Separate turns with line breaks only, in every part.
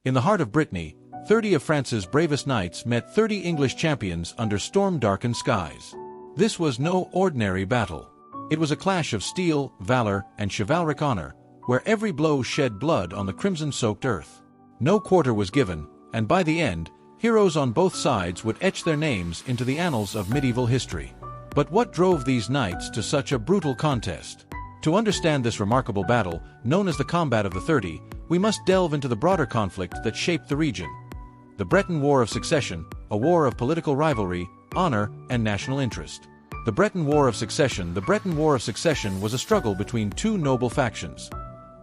In the heart of Brittany, 30 of France's bravest knights met 30 English champions under storm-darkened skies. This was no ordinary battle. It was a clash of steel, valor, and chivalric honor, where every blow shed blood on the crimson-soaked earth. No quarter was given, and by the end, heroes on both sides would etch their names into the annals of medieval history. But what drove these knights to such a brutal contest? To understand this remarkable battle, known as the Combat of the 30, we must delve into the broader conflict that shaped the region. The Breton War of Succession, a war of political rivalry, honor, and national interest. The Breton War of Succession. The Breton War of Succession was a struggle between two noble factions.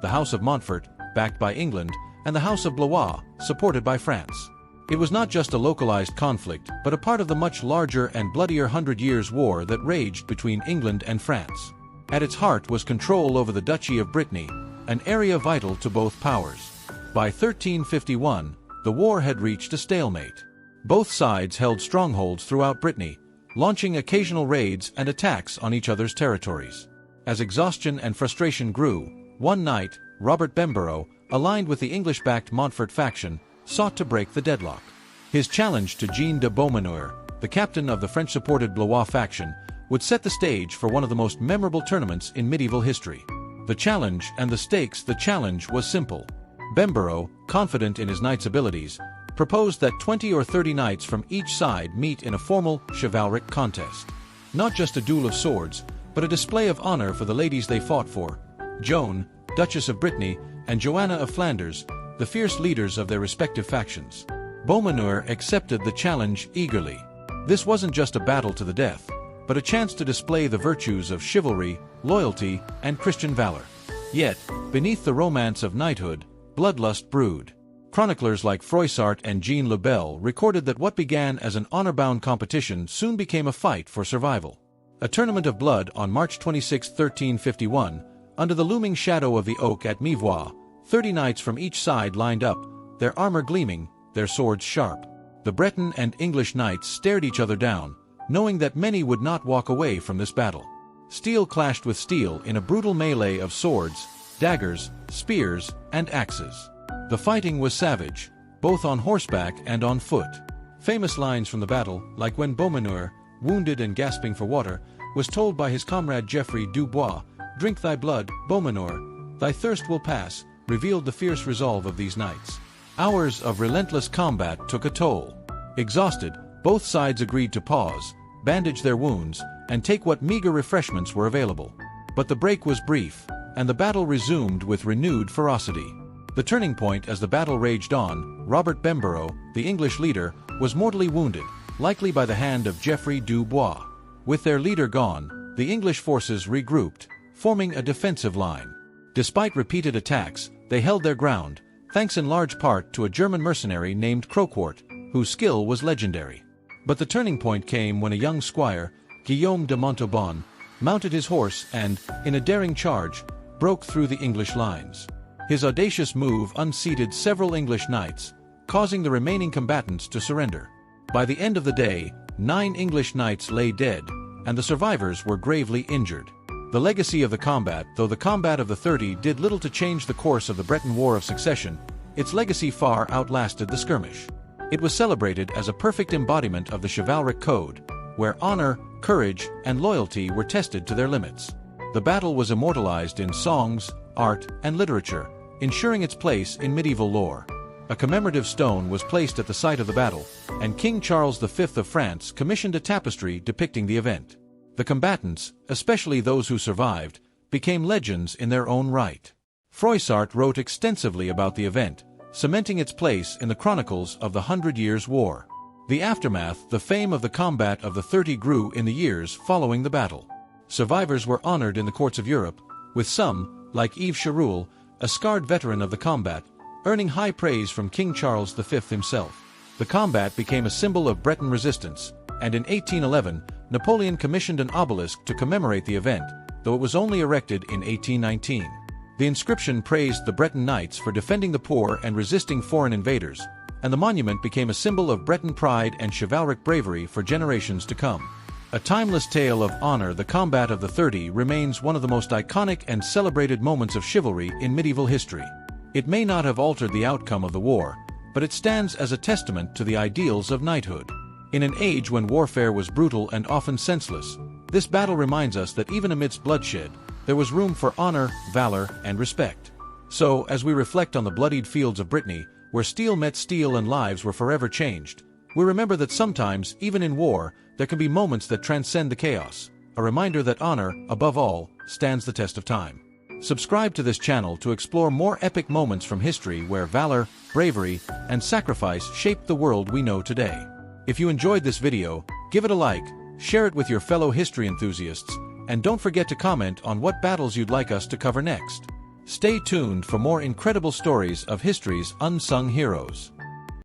The House of Montfort, backed by England, and the House of Blois, supported by France. It was not just a localized conflict, but a part of the much larger and bloodier Hundred Years' War that raged between England and France. At its heart was control over the Duchy of Brittany, an area vital to both powers. By 1351, the war had reached a stalemate. Both sides held strongholds throughout Brittany, launching occasional raids and attacks on each other's territories. As exhaustion and frustration grew, one knight, Robert Bemborough, aligned with the English-backed Montfort faction, sought to break the deadlock. His challenge to Jean de Beaumanoir, the captain of the French-supported Blois faction, would set the stage for one of the most memorable tournaments in medieval history. The challenge and the stakes. The challenge was simple. Bemborough, confident in his knight's abilities, proposed that 20 or 30 knights from each side meet in a formal, chivalric contest. Not just a duel of swords, but a display of honor for the ladies they fought for: Joan, Duchess of Brittany, and Joanna of Flanders, the fierce leaders of their respective factions. Beaumanoir accepted the challenge eagerly. This wasn't just a battle to the death, but a chance to display the virtues of chivalry, loyalty, and Christian valor. Yet, beneath the romance of knighthood, bloodlust brewed. Chroniclers like Froissart and Jean Le Bel recorded that what began as an honor-bound competition soon became a fight for survival. A tournament of blood on March 26, 1351, under the looming shadow of the oak at Mivois, 30 knights from each side lined up, their armor gleaming, their swords sharp. The Breton and English knights stared each other down, knowing that many would not walk away from this battle. Steel clashed with steel in a brutal melee of swords, daggers, spears, and axes. The fighting was savage, both on horseback and on foot. Famous lines from the battle, like when Beaumanoir, wounded and gasping for water, was told by his comrade Geoffrey Dubois, "Drink thy blood, Beaumanoir, thy thirst will pass," revealed the fierce resolve of these knights. Hours of relentless combat took a toll. Exhausted, both sides agreed to pause, bandage their wounds, and take what meager refreshments were available. But the break was brief, and the battle resumed with renewed ferocity. The turning point as the battle raged on, Robert Bemborough, the English leader, was mortally wounded, likely by the hand of Geoffrey Dubois. With their leader gone, the English forces regrouped, forming a defensive line. Despite repeated attacks, they held their ground, thanks in large part to a German mercenary named Croquart, whose skill was legendary. But the turning point came when a young squire, Guillaume de Montauban, mounted his horse and, in a daring charge, broke through the English lines. His audacious move unseated several English knights, causing the remaining combatants to surrender. By the end of the day, 9 English knights lay dead, and the survivors were gravely injured. The legacy of the combat. Though the Combat of the 30 did little to change the course of the Breton War of Succession, its legacy far outlasted the skirmish. It was celebrated as a perfect embodiment of the chivalric code, where honor, courage, and loyalty were tested to their limits. The battle was immortalized in songs, art, and literature, ensuring its place in medieval lore. A commemorative stone was placed at the site of the battle, and King Charles V of France commissioned a tapestry depicting the event. The combatants, especially those who survived, became legends in their own right. Froissart wrote extensively about the event, cementing its place in the chronicles of the 100 Years' War. The aftermath. The fame of the Combat of the 30 grew in the years following the battle. Survivors were honored in the courts of Europe, with some, like Yves Charoul, a scarred veteran of the combat, earning high praise from King Charles V himself. The combat became a symbol of Breton resistance, and in 1811, Napoleon commissioned an obelisk to commemorate the event, though it was only erected in 1819. The inscription praised the Breton knights for defending the poor and resisting foreign invaders, and the monument became a symbol of Breton pride and chivalric bravery for generations to come. A timeless tale of honor. The Combat of the 30 remains one of the most iconic and celebrated moments of chivalry in medieval history. It may not have altered the outcome of the war, but it stands as a testament to the ideals of knighthood. In an age when warfare was brutal and often senseless, this battle reminds us that even amidst bloodshed, there was room for honor, valor, and respect. So, as we reflect on the bloodied fields of Brittany, where steel met steel and lives were forever changed, we remember that sometimes, even in war, there can be moments that transcend the chaos, a reminder that honor, above all, stands the test of time. Subscribe to this channel to explore more epic moments from history where valor, bravery, and sacrifice shaped the world we know today. If you enjoyed this video, give it a like, share it with your fellow history enthusiasts, and don't forget to comment on what battles you'd like us to cover next. Stay tuned for more incredible stories of history's unsung heroes.